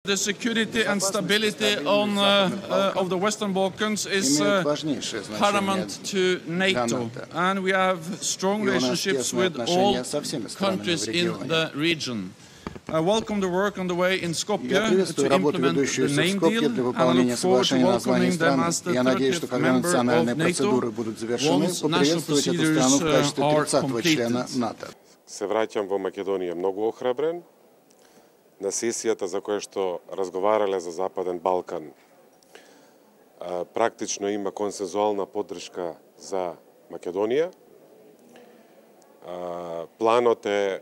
The security and stability of the Western Balkans is paramount to NATO, and we have strong relationships with all countries in the region. I welcome the work on the way in Skopje to implement the name deal, and I look forward to welcoming them as the 30th member of NATO once national procedures are completed. Се враќам во Македонија многу охрабрен. На сесијата за која што разговарале за Западен Балкан, практично има консензуална поддршка за Македонија. Планот е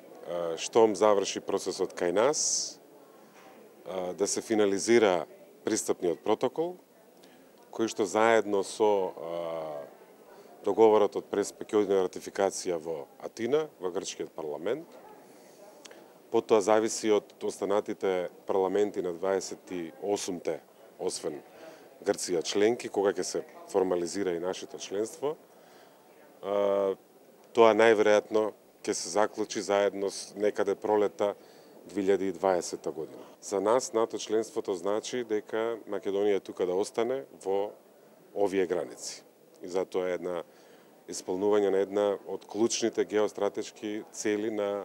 штом заврши процесот кај нас, да се финализира пристапниот протокол, кој што заедно со договорот од ќе оди на ратификација во Атина, во грчкиот парламент. Потоа зависи од останатите парламенти на 28-те, освен Грција членки, кога ќе се формализира и нашето членство. Тоа најверојатно ќе се заклучи заедно некаде пролета 2020 година. За нас НАТО членството значи дека Македонија тука да остане во овие граници. И затоа е исполнување на една од клучните геостратешки цели на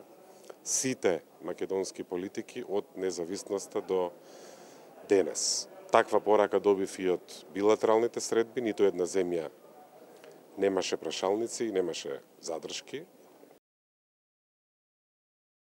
сите македонски политики од независноста до денес. Таква порака добив и од билатералните средби, ниту една земја немаше прашалници и немаше задршки.